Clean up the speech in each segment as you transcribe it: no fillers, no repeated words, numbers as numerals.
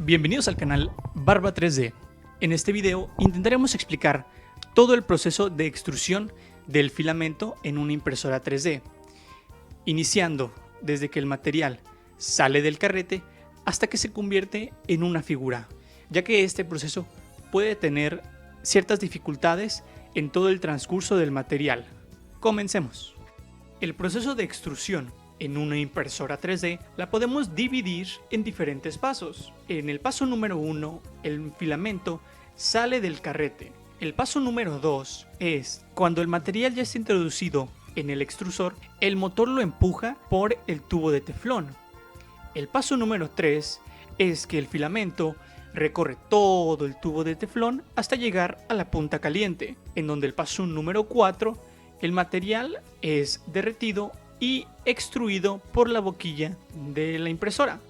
Bienvenidos al canal Barba 3D. En este video intentaremos explicar todo el proceso de extrusión del filamento en una impresora 3D, iniciando desde que el material sale del carrete hasta que se convierte en una figura, ya que este proceso puede tener ciertas dificultades en todo el transcurso del material. Comencemos. El proceso de extrusión en una impresora 3D la podemos dividir en diferentes pasos. En el paso número 1, el filamento sale del carrete. El paso número 2 es cuando el material ya está introducido en el extrusor, el motor lo empuja por el tubo de teflón. El paso número 3 es que el filamento recorre todo el tubo de teflón hasta llegar a la punta caliente, en donde el paso número 4, el material es derretido y extruido por la boquilla de la impresora.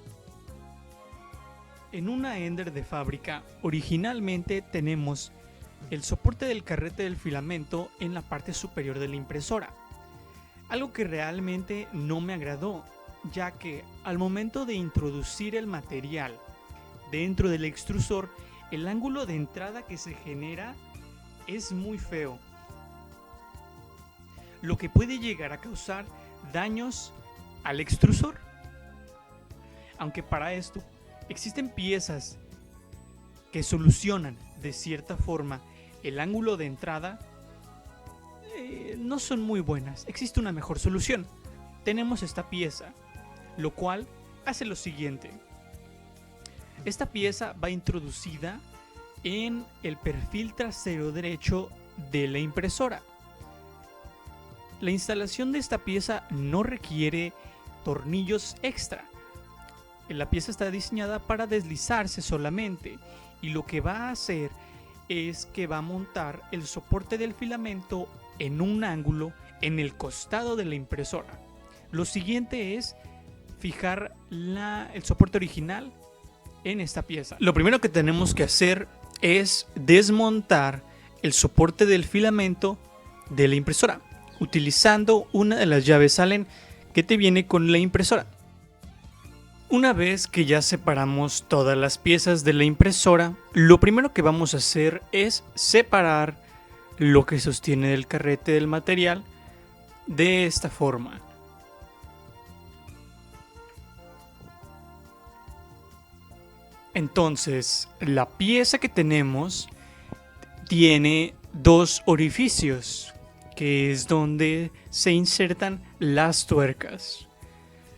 En una Ender de fábrica, originalmente tenemos el soporte del carrete del filamento en la parte superior de la impresora, algo que realmente no me agradó, ya que al momento de introducir el material dentro del extrusor, el ángulo de entrada que se genera es muy feo, lo que puede llegar a causar daños al extrusor. Aunque para esto existen piezas que solucionan de cierta forma el ángulo de entrada, no son muy buenas. Existe una mejor solución. Tenemos esta pieza, lo cual hace lo siguiente. Esta pieza va introducida en el perfil trasero derecho de la impresora. La instalación de esta pieza no requiere tornillos extra. La pieza está diseñada para deslizarse solamente, y lo que va a hacer es que va a montar el soporte del filamento en un ángulo en el costado de la impresora. Lo siguiente es fijar el soporte original en esta pieza. Lo primero que tenemos que hacer es desmontar el soporte del filamento de la impresora, utilizando una de las llaves Allen que te viene con la impresora. Una vez que ya separamos todas las piezas de la impresora, lo primero que vamos a hacer es separar lo que sostiene el carrete del material de esta forma. Entonces, la pieza que tenemos tiene dos orificios, que es donde se insertan las tuercas.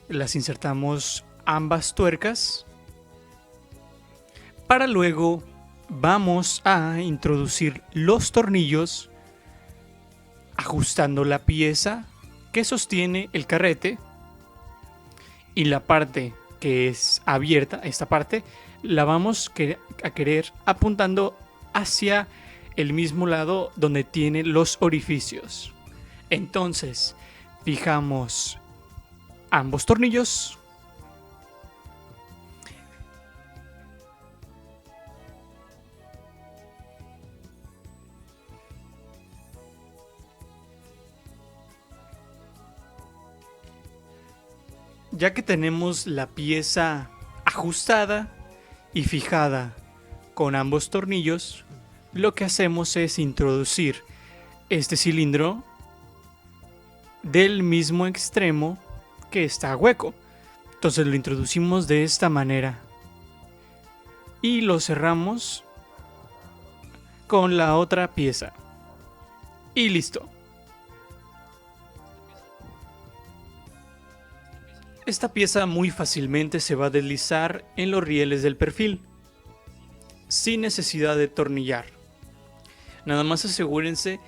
Las insertamos ambas tuercas para luego vamos a introducir los tornillos ajustando la pieza que sostiene el carrete, y la parte que es abierta, esta parte, la vamos a querer apuntando hacia el mismo lado donde tiene los orificios. Entonces fijamos ambos tornillos ya que tenemos la pieza ajustada y fijada con ambos tornillos. Lo que hacemos es introducir este cilindro del mismo extremo que está hueco. Entonces lo introducimos de esta manera y lo cerramos con la otra pieza y listo. Esta pieza muy fácilmente se va a deslizar en los rieles del perfil sin necesidad de tornillar. Nada más asegúrense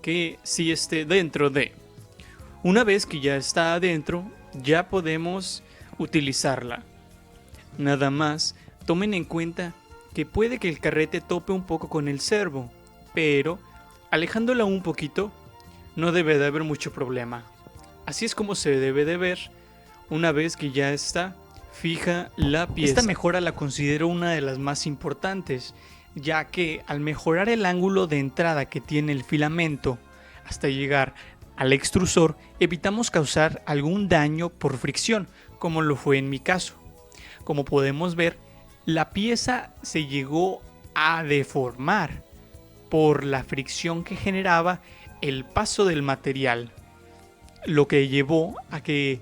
que sí esté dentro de. Una vez que ya está adentro, ya podemos utilizarla. Nada más tomen en cuenta que puede que el carrete tope un poco con el servo, pero alejándola un poquito no debe de haber mucho problema. Así es como se debe de ver una vez que ya está fija la pieza. Esta mejora la considero una de las más importantes, ya que al mejorar el ángulo de entrada que tiene el filamento hasta llegar al extrusor, evitamos causar algún daño por fricción, como lo fue en mi caso. Como podemos ver, La pieza se llegó a deformar por la fricción que generaba el paso del material, lo que llevó a que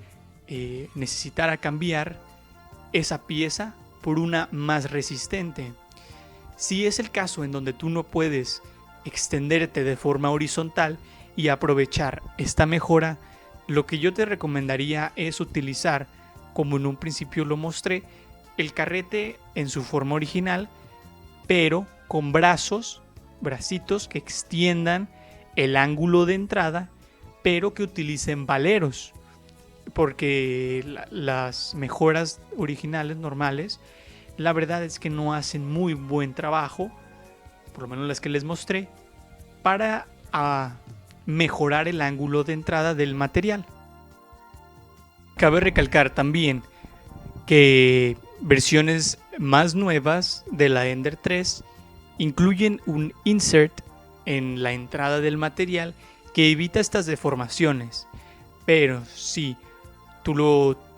necesitara cambiar esa pieza por una más resistente. Si es el caso en donde tú no puedes extenderte de forma horizontal y aprovechar esta mejora, lo que yo te recomendaría es utilizar, como en un principio lo mostré, el carrete en su forma original, pero con bracitos que extiendan el ángulo de entrada, pero que utilicen valeros, porque las mejoras originales normales, la verdad es que no hacen muy buen trabajo, por lo menos las que les mostré, para mejorar el ángulo de entrada del material. Cabe recalcar también que versiones más nuevas de la Ender 3 incluyen un insert en la entrada del material que evita estas deformaciones, pero si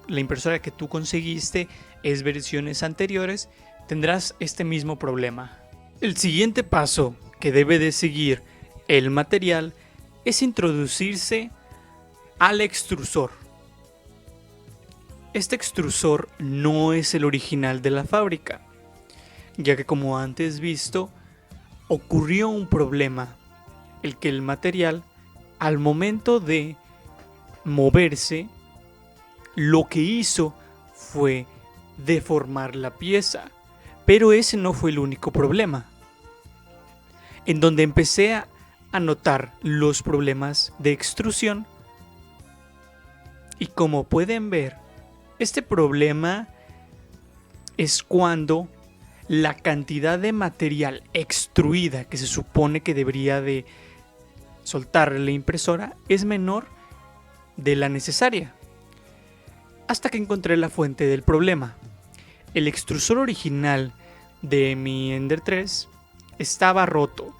la impresora que tú conseguiste es versiones anteriores, tendrás este mismo problema. El siguiente paso que debe de seguir el material es introducirse al extrusor. Este extrusor no es el original de la fábrica, ya que, como antes visto, ocurrió un problema, el que el material, al momento de moverse, lo que hizo fue deformar la pieza. Pero ese no fue el único problema. En donde empecé a notar los problemas de extrusión, y como pueden ver, este problema es cuando la cantidad de material extruida que se supone que debería de soltar la impresora es menor de la necesaria. Hasta que encontré la fuente del problema. El extrusor original de mi Ender 3 estaba roto.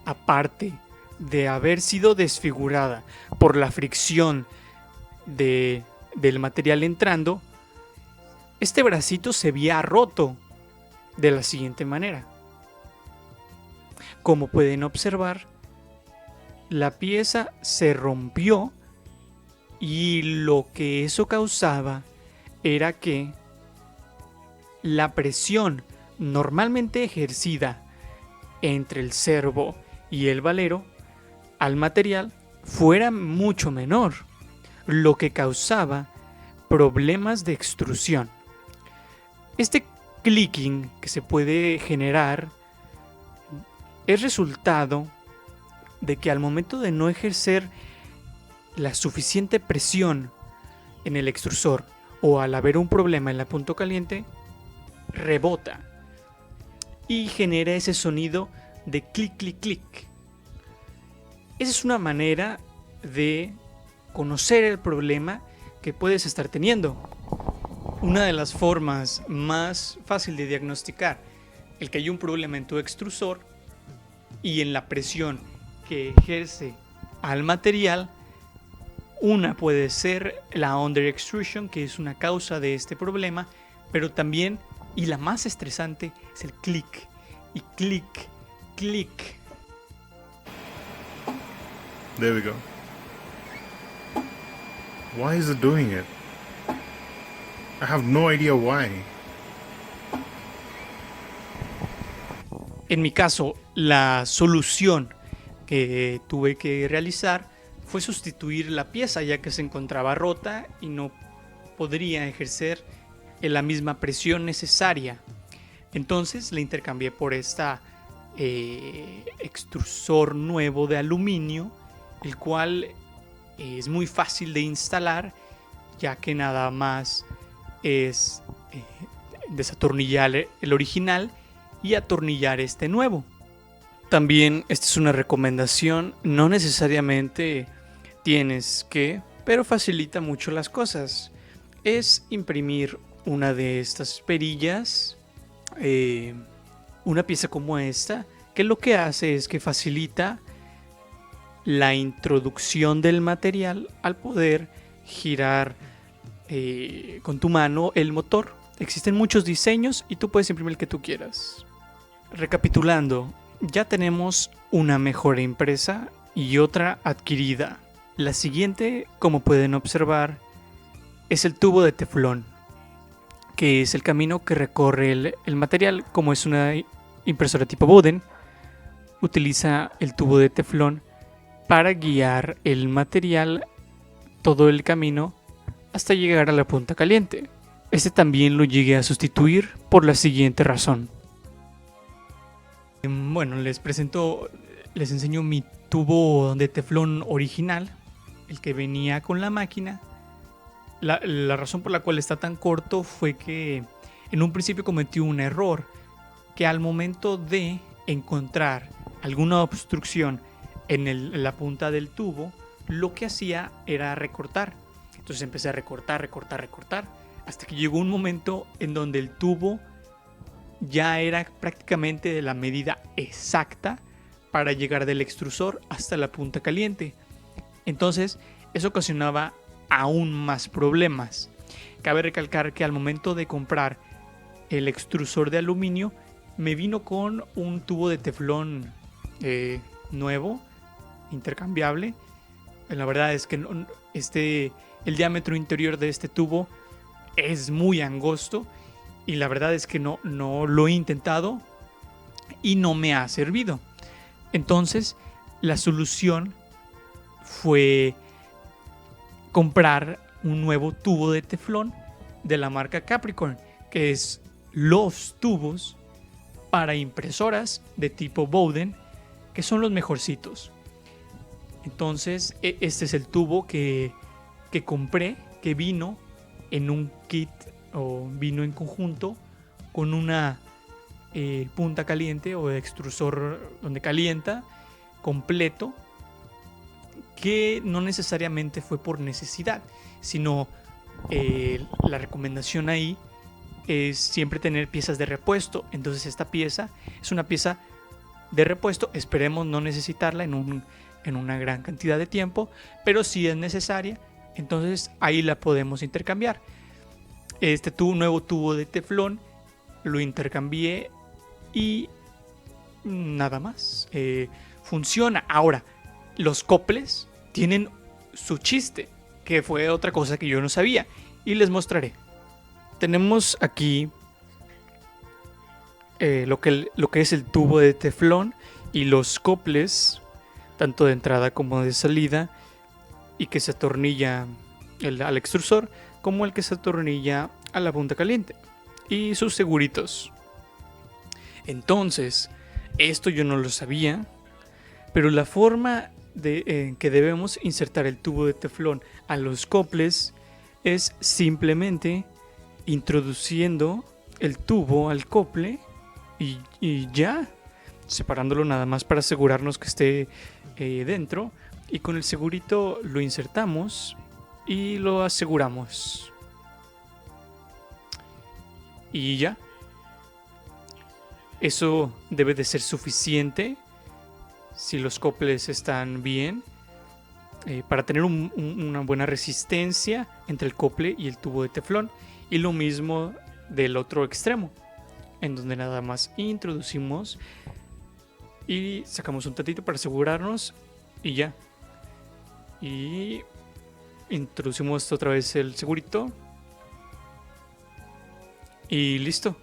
Aparte de haber sido desfigurada por la fricción del material entrando, este bracito se había roto de la siguiente manera. Como pueden observar, la pieza se rompió y lo que eso causaba era que la presión normalmente ejercida entre el servo y el valero al material fuera mucho menor, lo que causaba problemas de extrusión. Este clicking que se puede generar es resultado de que al momento de no ejercer la suficiente presión en el extrusor, o al haber un problema en la punto caliente, rebota y genera ese sonido de clic, clic, clic. Esa es una manera de conocer el problema que puedes estar teniendo. Una de las formas más fácil de diagnosticar el que hay un problema en tu extrusor y en la presión que ejerce al material, una puede ser la under extrusion, que es una causa de este problema, pero también, y la más estresante, es el clic y clic, clic. There we go. Why is it doing it? I have no idea why. En mi caso, la solución que tuve que realizar fue sustituir la pieza, ya que se encontraba rota y no podría ejercer la misma presión necesaria. Entonces la intercambié por esta extrusor nuevo de aluminio, el cual es muy fácil de instalar, ya que nada más es desatornillar el original y atornillar este nuevo. También esta es una recomendación, no necesariamente tienes que, pero facilita mucho las cosas. Es imprimir una de estas perillas, una pieza como esta, que lo que hace es que facilita la introducción del material al poder girar con tu mano el motor. existen muchos diseños y tú puedes imprimir el que tú quieras. Recapitulando, ya tenemos una mejor impresa y otra adquirida. La siguiente, como pueden observar, es el tubo de teflón, que es el camino que recorre el material. Como es una impresora tipo Bowden, utiliza el tubo de teflón para guiar el material todo el camino hasta llegar a la punta caliente. Este también lo llegué a sustituir por la siguiente razón. Bueno, les enseño mi tubo de teflón original, el que venía con la máquina. La razón por la cual está tan corto fue que en un principio cometí un error, que al momento de encontrar alguna obstrucción en la punta del tubo, lo que hacía era recortar. Entonces empecé a recortar, hasta que llegó un momento en donde el tubo ya era prácticamente de la medida exacta para llegar del extrusor hasta la punta caliente. Entonces eso ocasionaba aún más problemas. Cabe recalcar que al momento de comprar el extrusor de aluminio me vino con un tubo de teflón nuevo, intercambiable. La verdad es que el diámetro interior de este tubo es muy angosto y la verdad es que no lo he intentado y no me ha servido. Entonces la solución fue comprar un nuevo tubo de teflón de la marca Capricorn, que es los tubos para impresoras de tipo Bowden, que son los mejorcitos. Entonces este es el tubo que compré, que vino en un kit o vino en conjunto con una punta caliente o extrusor donde calienta completo, que no necesariamente fue por necesidad, sino la recomendación ahí es siempre tener piezas de repuesto. Entonces esta pieza es una pieza de repuesto, esperemos no necesitarla en una gran cantidad de tiempo, pero si es necesaria, entonces ahí la podemos intercambiar. Este nuevo tubo de teflón lo intercambié y nada más. Funciona. Ahora, los coples tienen su chiste, que fue otra cosa que yo no sabía, y les mostraré. Tenemos aquí lo que es el tubo de teflón y los coples, tanto de entrada como de salida, y que se atornilla al extrusor, como el que se atornilla a la punta caliente, y sus seguritos. Entonces, esto yo no lo sabía, pero la forma en que debemos insertar el tubo de teflón a los coples es simplemente introduciendo el tubo al cople y ya, separándolo nada más para asegurarnos que esté dentro, y con el segurito lo insertamos y lo aseguramos y ya. Eso debe de ser suficiente si los coples están bien, para tener una buena resistencia entre el cople y el tubo de teflón, y lo mismo del otro extremo, en donde nada más introducimos y sacamos un tantito para asegurarnos y ya. Y introducimos otra vez el segurito y listo.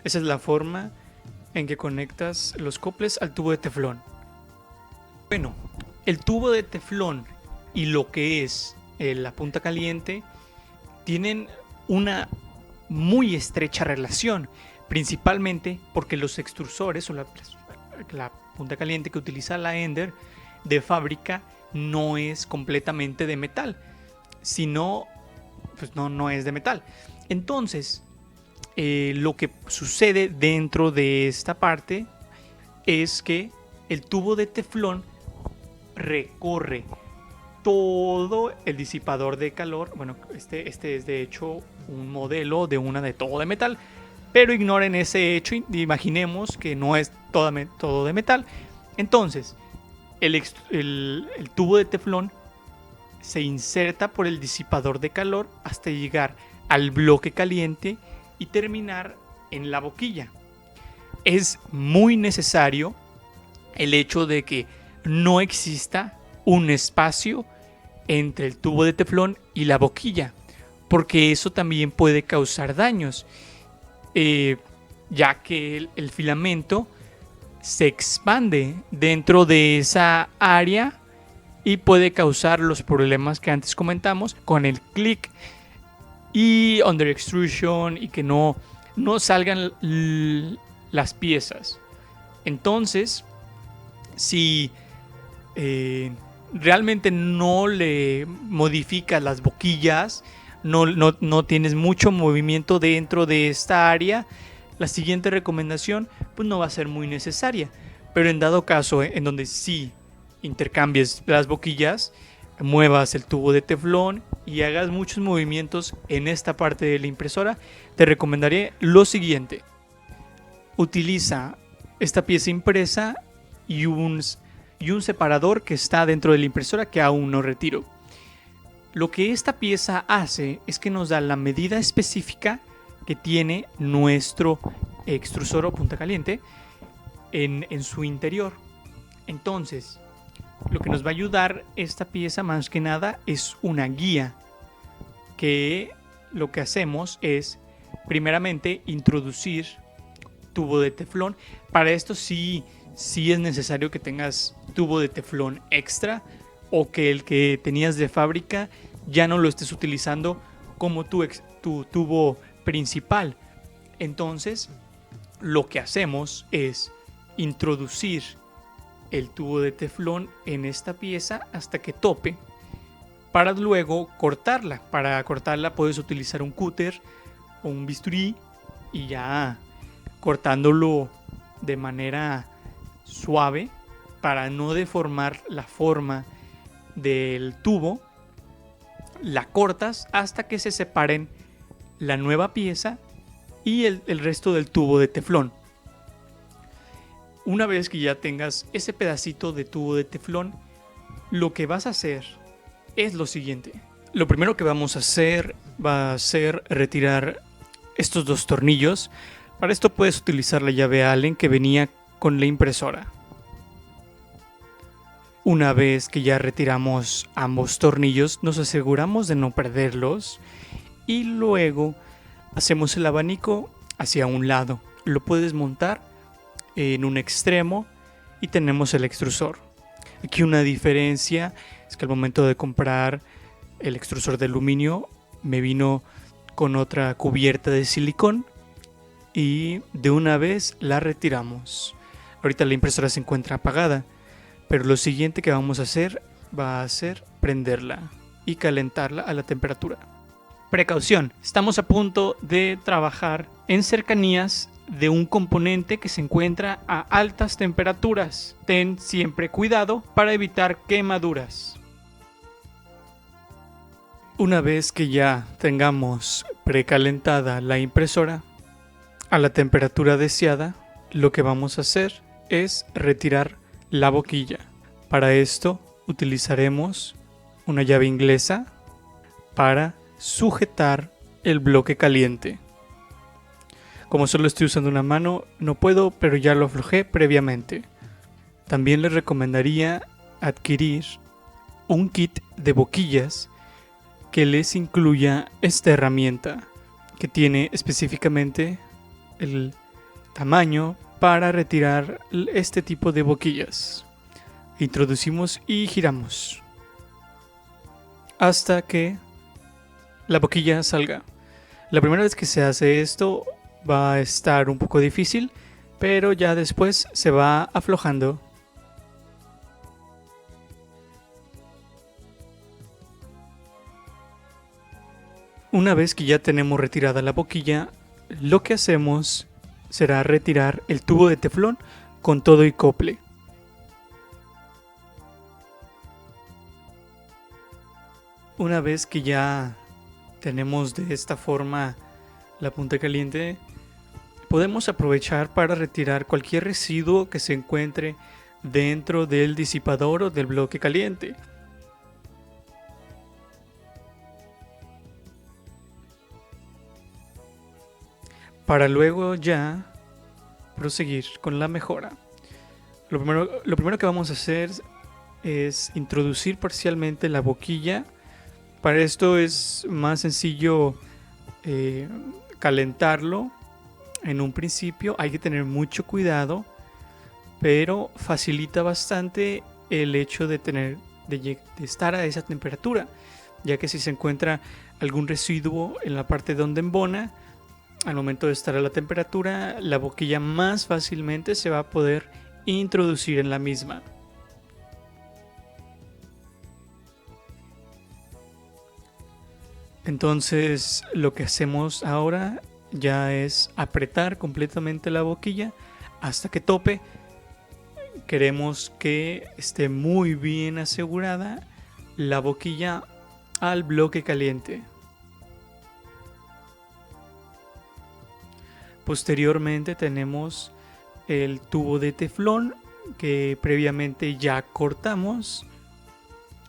Esa es la forma en que conectas los coples al tubo de teflón. Bueno, el tubo de teflón y lo que es la punta caliente tienen una muy estrecha relación, principalmente porque los extrusores o la punta caliente que utiliza la Ender de fábrica no es completamente de metal, sino pues no es de metal. Entonces lo que sucede dentro de esta parte es que el tubo de teflón recorre todo el disipador de calor. Bueno, este es de hecho un modelo de una de todo de metal, pero ignoren ese hecho, imaginemos que no es todo de metal. Entonces el tubo de teflón se inserta por el disipador de calor hasta llegar al bloque caliente y terminar en la boquilla. Es muy necesario el hecho de que no exista un espacio entre el tubo de teflón y la boquilla, porque eso también puede causar daños, ya que el filamento se expande dentro de esa área y puede causar los problemas que antes comentamos con el click y under extrusion y que no salgan las piezas. Entonces, si realmente no le modificas las boquillas, no tienes mucho movimiento dentro de esta área, la siguiente recomendación pues no va a ser muy necesaria. Pero en dado caso en donde sí intercambies las boquillas, muevas el tubo de teflón y hagas muchos movimientos en esta parte de la impresora, te recomendaré lo siguiente. Utiliza esta pieza impresa y un separador que está dentro de la impresora que aún no retiro. Lo que esta pieza hace es que nos da la medida específica que tiene nuestro extrusor o punta caliente en su interior. Entonces, lo que nos va a ayudar esta pieza más que nada es una guía, que lo que hacemos es primeramente introducir tubo de teflón. Para esto sí es necesario que tengas tubo de teflón extra o que el que tenías de fábrica ya no lo estés utilizando como tu tubo principal. Entonces, lo que hacemos es introducir el tubo de teflón en esta pieza hasta que tope, para luego cortarla. Para cortarla puedes utilizar un cúter o un bisturí y ya cortándolo de manera suave para no deformar la forma del tubo, la cortas hasta que se separen la nueva pieza y el resto del tubo de teflón. Una vez que ya tengas ese pedacito de tubo de teflón, lo que vas a hacer es lo siguiente. Lo primero que vamos a hacer va a ser retirar estos dos tornillos. Para esto puedes utilizar la llave Allen que venía con la impresora. Una vez que ya retiramos ambos tornillos, nos aseguramos de no perderlos y luego hacemos el abanico hacia un lado. Lo puedes montar en un extremo y tenemos el extrusor. Aquí una diferencia es que al momento de comprar el extrusor de aluminio me vino con otra cubierta de silicón y de una vez la retiramos. Ahorita la impresora se encuentra apagada, pero lo siguiente que vamos a hacer va a ser prenderla y calentarla a la temperatura. Precaución, estamos a punto de trabajar en cercanías de un componente que se encuentra a altas temperaturas. Ten siempre cuidado para evitar quemaduras. Una vez que ya tengamos precalentada la impresora a la temperatura deseada, lo que vamos a hacer es retirar la boquilla. Para esto utilizaremos una llave inglesa para sujetar el bloque caliente. Como solo estoy usando una mano, no puedo, pero ya lo aflojé previamente. También les recomendaría adquirir un kit de boquillas que les incluya esta herramienta, que tiene específicamente el tamaño para retirar este tipo de boquillas. Introducimos y giramos hasta que la boquilla salga. La primera vez que se hace esto va a estar un poco difícil, pero ya después se va aflojando. Una vez que ya tenemos retirada la boquilla, lo que hacemos será retirar el tubo de teflón con todo y cople. Una vez que ya tenemos de esta forma la punta caliente, podemos aprovechar para retirar cualquier residuo que se encuentre dentro del disipador o del bloque caliente. para luego ya proseguir con la mejora. Lo primero que vamos a hacer es introducir parcialmente la boquilla. Para esto es más sencillo calentarlo en un principio. Hay que tener mucho cuidado, pero facilita bastante el hecho de estar a esa temperatura, ya que si se encuentra algún residuo en la parte donde embona, al momento de estar a la temperatura, la boquilla más fácilmente se va a poder introducir en la misma. Entonces lo que hacemos ahora ya es apretar completamente la boquilla hasta que tope. Queremos que esté muy bien asegurada la boquilla al bloque caliente. Posteriormente tenemos el tubo de teflón que previamente ya cortamos.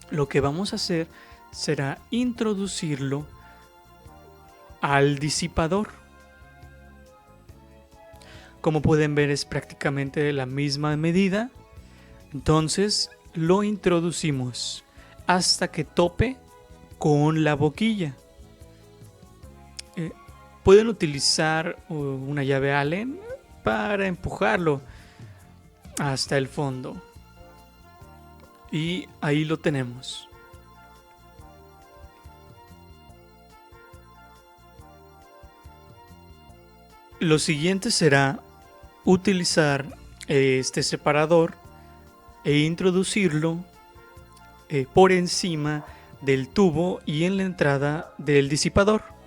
Lo que vamos a hacer será introducirlo al disipador. Como pueden ver, es prácticamente la misma medida. Entonces lo introducimos hasta que tope con la boquilla. Pueden utilizar una llave Allen para empujarlo hasta el fondo. Y ahí lo tenemos. Lo siguiente será utilizar este separador e introducirlo por encima del tubo y en la entrada del disipador.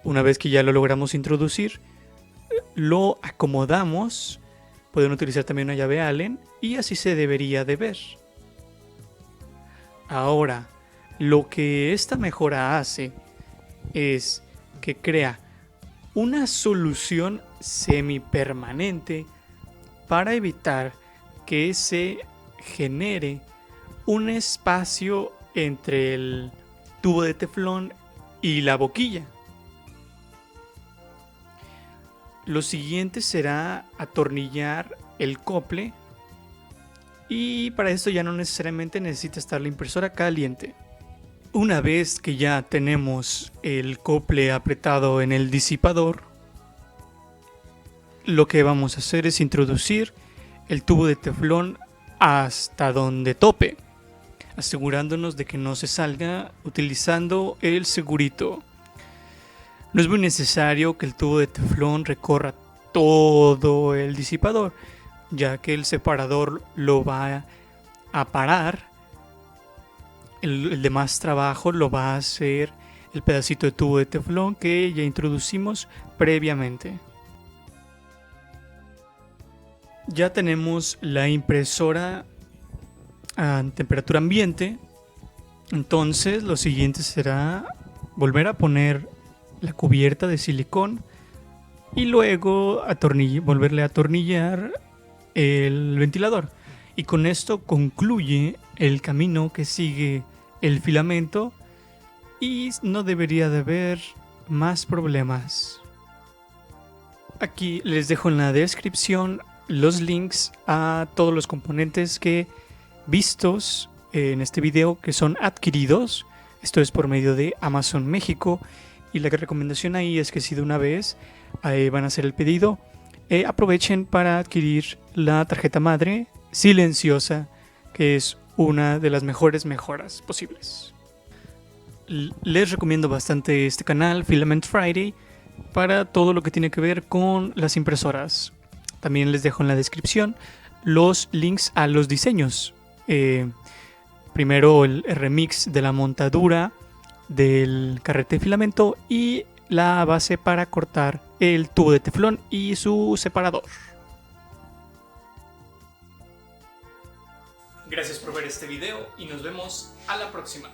Una vez que ya lo logramos introducir, lo acomodamos. Pueden utilizar también una llave Allen y así se debería de ver. Ahora, lo que esta mejora hace es que crea una solución semipermanente para evitar que se genere un espacio entre el tubo de teflón y la boquilla. Lo siguiente será atornillar el cople, y para esto ya no necesariamente necesita estar la impresora caliente. Una vez que ya tenemos el cople apretado en el disipador, lo que vamos a hacer es introducir el tubo de teflón hasta donde tope, asegurándonos de que no se salga utilizando el segurito. No es muy necesario que el tubo de teflón recorra todo el disipador, ya que el separador lo va a parar. El demás trabajo lo va a hacer el pedacito de tubo de teflón que ya introducimos previamente. Ya tenemos la impresora a temperatura ambiente. Entonces lo siguiente será volver a poner la cubierta de silicón y luego volverle a atornillar el ventilador. Y con esto concluye el camino que sigue el filamento y no debería de haber más problemas. Aquí les dejo en la descripción los links a todos los componentes que vistos en este video que son adquiridos. Esto es por medio de Amazon México, y la recomendación ahí es que si de una vez van a hacer el pedido, aprovechen para adquirir la tarjeta madre silenciosa, que es una de las mejores mejoras posibles. Les recomiendo bastante este canal, Filament Friday, para todo lo que tiene que ver con las impresoras. También les dejo en la descripción los links a los diseños. Primero el remix de la montadura del carrete de filamento y la base para cortar el tubo de teflón y su separador. Gracias por ver este video y nos vemos a la próxima.